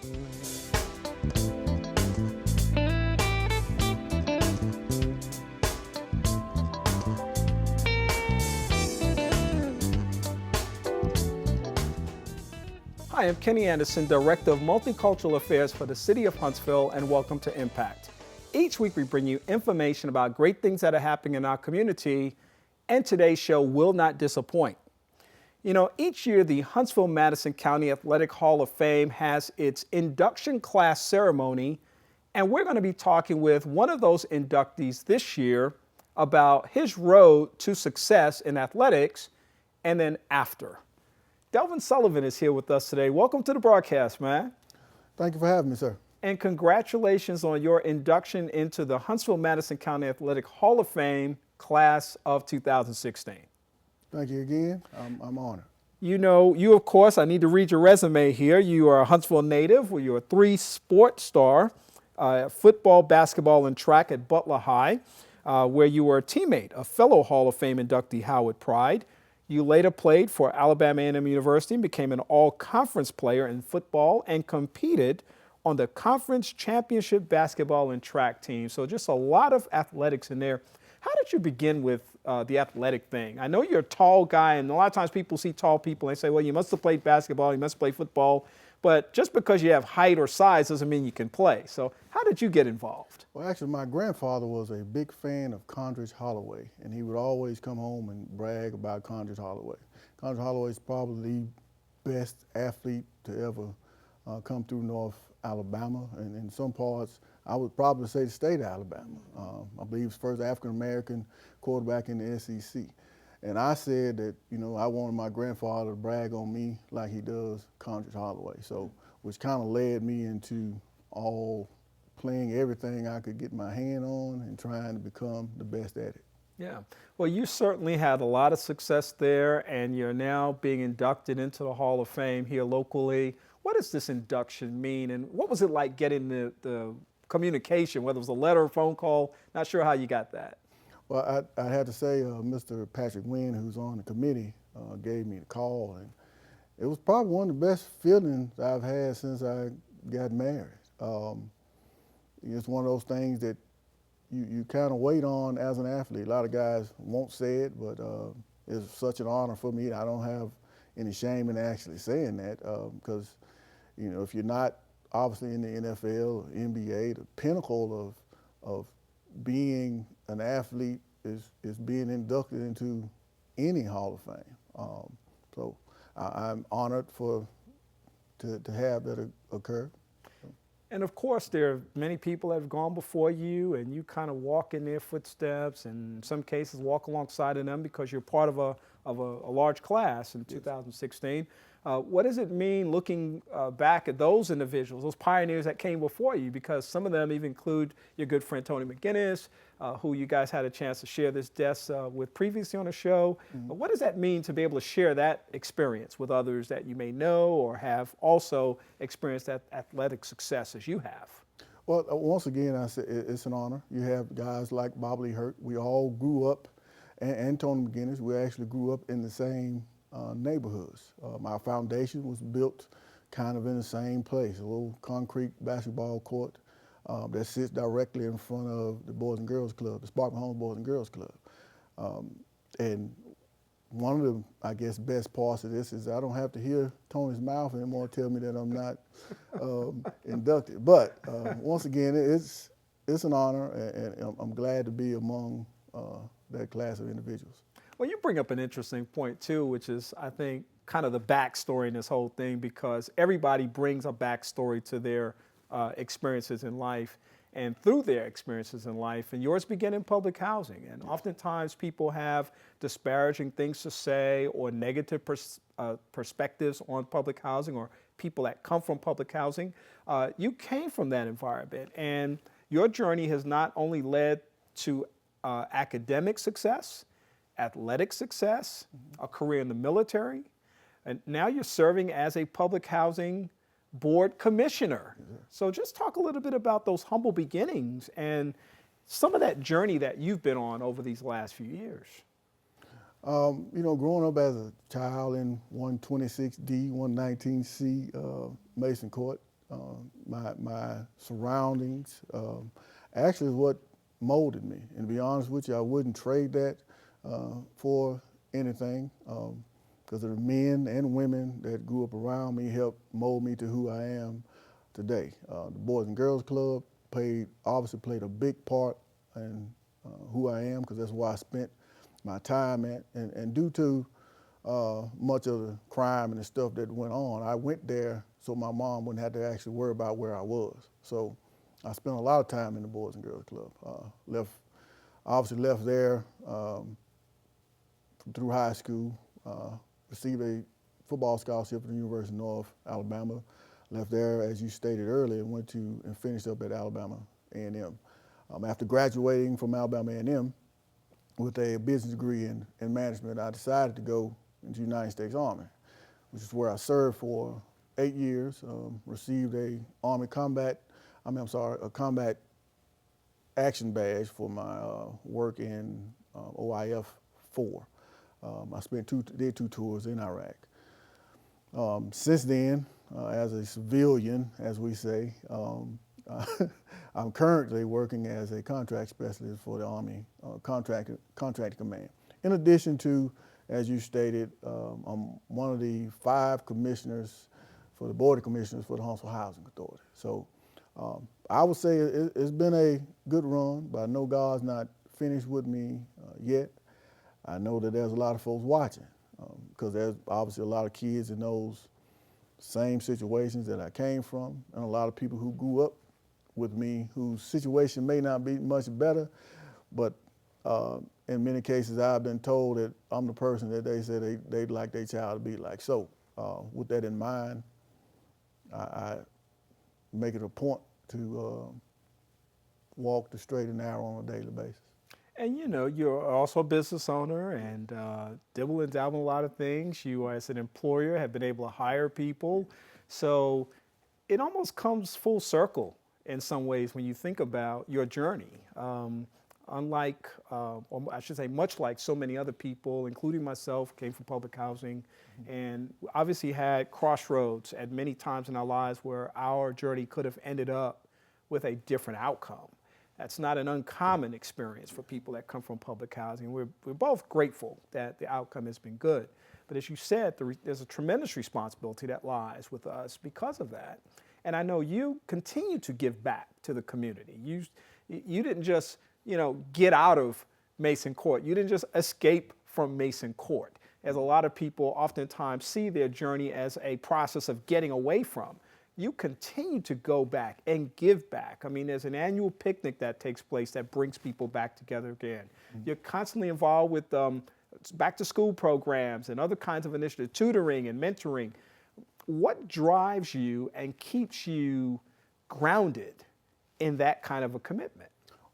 Hi, I'm Kenny Anderson, Director of Multicultural Affairs for the City of Huntsville, and welcome to Impact. Each week we bring you information about great things that are happening in our community, and today's show will not disappoint. You know, each year the Huntsville-Madison County Athletic Hall of Fame has its induction class ceremony, and we're going to be talking with one of those inductees this year about his road to success in athletics and then after. Delvin Sullivan is here with us today. Welcome to the broadcast, man. Thank you for having me, sir. And congratulations on your induction into the Huntsville-Madison County Athletic Hall of Fame class of 2016. Thank you again. I'm honored. You know, you of course, I need to read your resume here. You are a Huntsville native. You're a 3-sport star, football, basketball, and track at Butler High, where you were a teammate of fellow Hall of Fame inductee Howard Pride. You later played for Alabama A&M University and became an all-conference player in football and competed on the conference championship basketball and track team. So just a lot of athletics in there. How did you begin with the athletic thing? I know you're a tall guy, and a lot of times people see tall people and they say, well, you must have played basketball, you must play football. But just because you have height or size doesn't mean you can play. So how did you get involved? Well, actually, my grandfather was a big fan of Condredge Holloway, and he would always come home and brag about Condredge Holloway. Condredge Holloway is probably the best athlete to ever come through North Alabama, and in some parts, I would probably say the state of Alabama. I believe he's the first African-American quarterback in the SEC. And I said that, you know, I wanted my grandfather to brag on me like he does Condredge Holloway. So, which kind of led me into playing everything I could get my hand on and trying to become the best at it. Yeah. Well, you certainly had a lot of success there, and you're now being inducted into the Hall of Fame here locally. What does this induction mean, and what was it like getting the communication, whether it was a letter or phone call? Not sure how you got that. Well, I had to say Mr. Patrick Wynn, who's on the committee, gave me the call, and it was probably one of the best feelings I've had since I got married. It's one of those things that you kind of wait on as an athlete. A lot of guys won't say it, but it's such an honor for me. I don't have any shame in actually saying that because, you know, if you're not obviously in the NFL, NBA, the pinnacle of being an athlete is being inducted into any Hall of Fame. So I'm honored to have that occur. And of course, there are many people that have gone before you, and you kind of walk in their footsteps, and in some cases walk alongside of them because you're part of a large class in 2016. What does it mean looking back at those individuals, those pioneers that came before you? Because some of them even include your good friend Tony McGinnis, who you guys had a chance to share this desk with previously on the show. Mm-hmm. What does that mean to be able to share that experience with others that you may know or have also experienced that athletic success as you have? Well, once again, I say it's an honor. You have guys like Bob Lee Hurt. We all grew up, and Tony McGinnis, we actually grew up in the same neighborhoods. Our foundation was built kind of in the same place, a little concrete basketball court that sits directly in front of the Boys and Girls Club, the Sparkman Homes Boys and Girls Club. And one of the, I guess, best parts of this is I don't have to hear Tony's mouth anymore tell me that I'm not inducted. But once again, it's an honor, and I'm glad to be among that class of individuals. Well, you bring up an interesting point, too, which is, I think, kind of the backstory in this whole thing, because everybody brings a backstory to their experiences in life and through their experiences in life. And yours began in public housing. And oftentimes people have disparaging things to say or negative perspectives on public housing or people that come from public housing. You came from that environment, and your journey has not only led to academic success, athletic success, a career in the military, and now you're serving as a public housing board commissioner. So just talk a little bit about those humble beginnings and some of that journey that you've been on over these last few years. You know, growing up as a child in 126D, 119C Mason Court, my surroundings, actually is what molded me. And to be honest with you, I wouldn't trade that for anything, because the men and women that grew up around me helped mold me to who I am today. The Boys and Girls Club obviously played a big part in who I am, because that's where I spent my time at. And due to much of the crime and the stuff that went on, I went there so my mom wouldn't have to actually worry about where I was. So I spent a lot of time in the Boys and Girls Club. Obviously left there through high school, received a football scholarship at the University of North Alabama. Left there, as you stated earlier, and went to and finished up at Alabama A&M. After graduating from Alabama A&M with a business degree in management, I decided to go into the United States Army, which is where I served for 8 years, received a combat action badge for my work in OIF 4. I did 2 tours in Iraq. Since then, as a civilian, as we say, I'm currently working as a contract specialist for the Army Contract Command. In addition to, as you stated, I'm one of the 5 commissioners for the Board of Commissioners for the Huntsville Housing Authority. So I would say it's been a good run, but I know God's not finished with me yet. I know that there's a lot of folks watching, because there's obviously a lot of kids in those same situations that I came from, and a lot of people who grew up with me whose situation may not be much better, but in many cases I've been told that I'm the person that they say they'd like their child to be like. So with that in mind, I make it a point to walk the straight and narrow on a daily basis. And you know, you're also a business owner and dibble and dabble in a lot of things. You, as an employer, have been able to hire people. So it almost comes full circle in some ways when you think about your journey. Unlike, or I should say, much like so many other people, including myself, came from public housing, and obviously had crossroads at many times in our lives where our journey could have ended up with a different outcome. That's not an uncommon experience for people that come from public housing. We're both grateful that the outcome has been good. But as you said, there's a tremendous responsibility that lies with us because of that. And I know you continue to give back to the community. You didn't just, get out of Mason Court. You didn't just escape from Mason Court, as a lot of people oftentimes see their journey as a process of getting away from. You continue to go back and give back. I mean, there's an annual picnic that takes place that brings people back together again. Mm-hmm. You're constantly involved with back to school programs and other kinds of initiatives, tutoring and mentoring. What drives you and keeps you grounded in that kind of a commitment?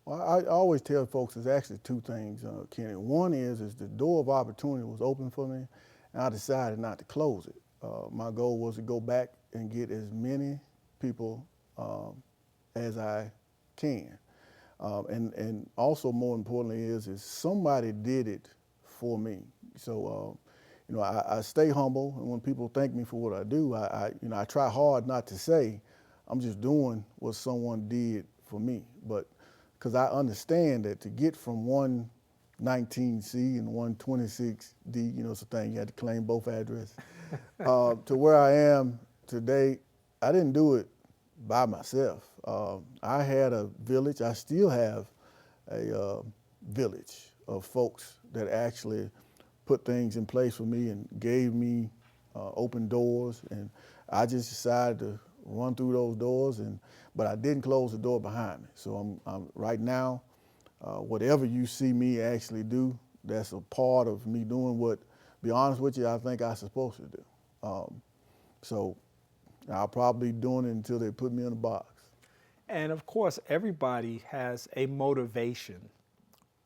Well, I always tell folks there's actually 2 things, Kenny. One is the door of opportunity was open for me, and I decided not to close it. My goal was to go back and get as many people as I can. And also, more importantly, is somebody did it for me. So, I stay humble, and when people thank me for what I do, I try hard not to say I'm just doing what someone did for me, but because I understand that to get from 119C and 126D, it's a thing, you had to claim both addresses, to where I am today, I didn't do it by myself. I had a village. I still have a village of folks that actually put things in place for me and gave me open doors, and I just decided to run through those doors, but I didn't close the door behind me. So I'm right now, whatever you see me actually do, that's a part of me doing what, be honest with you, I think I'm supposed to do. So I'll probably be doing it until they put me in a box. And of course, everybody has a motivation,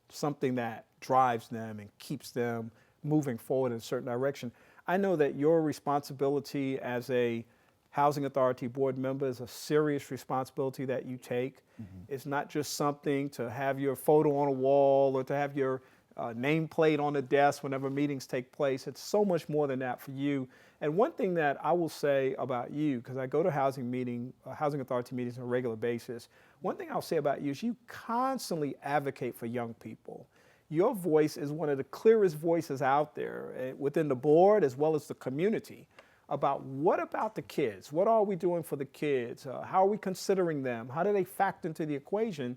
something that drives them and keeps them moving forward in a certain direction. I know that your responsibility as a Housing Authority board member is a serious responsibility that you take. Mm-hmm. It's not just something to have your photo on a wall or to have your nameplate on the desk whenever meetings take place. It's so much more than that for you. And one thing that I will say about you, because I go to housing authority meetings on a regular basis, one thing I'll say about you is you constantly advocate for young people. Your voice is one of the clearest voices out there within the board as well as the community about what about the kids? What are we doing for the kids? How are we considering them? How do they factor into the equation?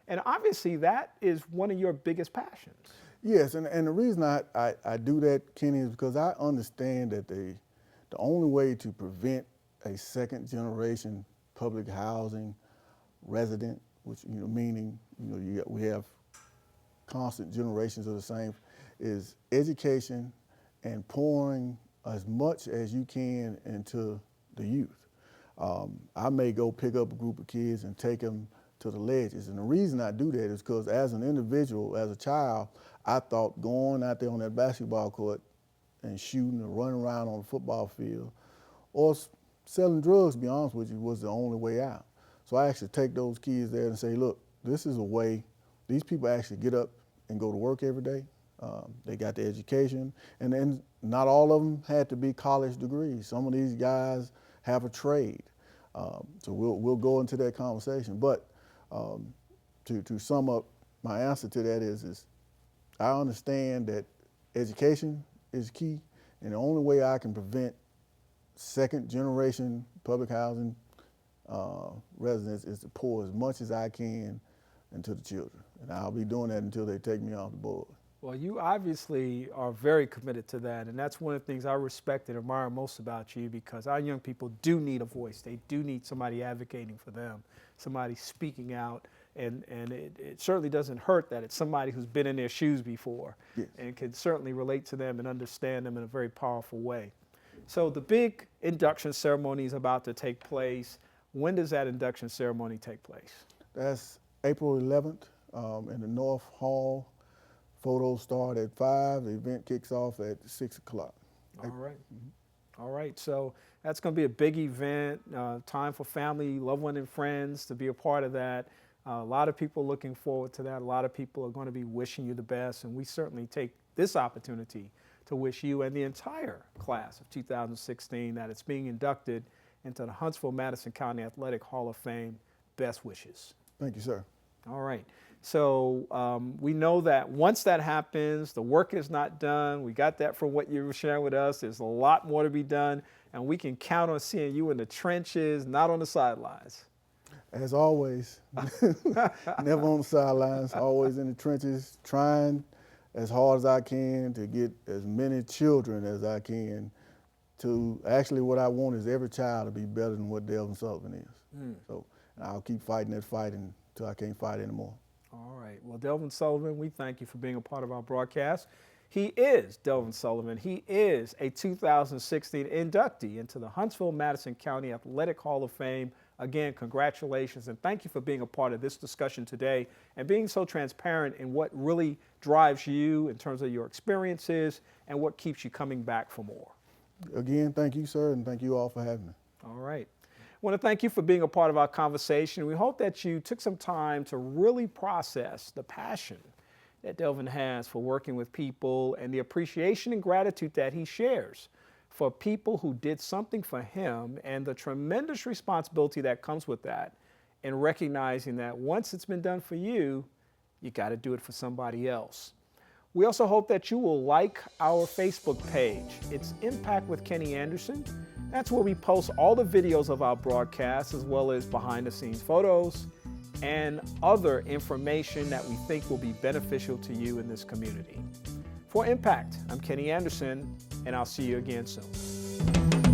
And obviously that is one of your biggest passions. Yes, and the reason I do that, Kenny, is because I understand that the only way to prevent a second generation public housing resident, which meaning we have constant generations of the same, is education and pouring as much as you can into the youth. I may go pick up a group of kids and take them to the ledges. And the reason I do that is because as an individual, as a child, I thought going out there on that basketball court and shooting or running around on the football field or selling drugs, to be honest with you, was the only way out. So I actually take those kids there and say, look, this is a way. These people actually get up and go to work every day. They got the education, and then not all of them had to be college degrees. Some of these guys have a trade. So we'll go into that conversation. But to sum up, my answer to that is I understand that education is key, and the only way I can prevent second generation public housing residents is to pour as much as I can into the children. And I'll be doing that until they take me off the board. Well, you obviously are very committed to that, and that's one of the things I respect and admire most about you, because our young people do need a voice. They do need somebody advocating for them, somebody speaking out, and it certainly doesn't hurt that it's somebody who's been in their shoes before. Yes. And can certainly relate to them and understand them in a very powerful way. So the big induction ceremony is about to take place. When does that induction ceremony take place? That's April 11th in the North Hall. Photos start at 5. The event kicks off at 6 o'clock. All right. Mm-hmm. All right. So that's going to be a big event, time for family, loved one, and friends to be a part of that. A lot of people looking forward to that. A lot of people are going to be wishing you the best, and we certainly take this opportunity to wish you and the entire class of 2016 that it's being inducted into the Huntsville-Madison County Athletic Hall of Fame best wishes. Thank you, sir. All right. So we know that once that happens, the work is not done. We got that from what you were sharing with us. There's a lot more to be done, and we can count on seeing you in the trenches, not on the sidelines. As always, never on the sidelines, always in the trenches, trying as hard as I can to get as many children as I can to, actually what I want is every child to be better than what Delvin Sullivan is. So I'll keep fighting that fight until I can't fight anymore. All right. Well, Delvin Sullivan, we thank you for being a part of our broadcast. He is Delvin Sullivan. He is a 2016 inductee into the Huntsville-Madison County Athletic Hall of Fame. Again, congratulations, and thank you for being a part of this discussion today and being so transparent in what really drives you in terms of your experiences and what keeps you coming back for more. Again, thank you, sir, and thank you all for having me. All right. I want to thank you for being a part of our conversation. We hope that you took some time to really process the passion that Delvin has for working with people and the appreciation and gratitude that he shares for people who did something for him, and the tremendous responsibility that comes with that, and recognizing that once it's been done for you, you got to do it for somebody else. We also hope that you will like our Facebook page. It's Impact with Kenny Anderson. That's where we post all the videos of our broadcasts, as well as behind the scenes photos and other information that we think will be beneficial to you in this community. For Impact, I'm Kenny Anderson, and I'll see you again soon.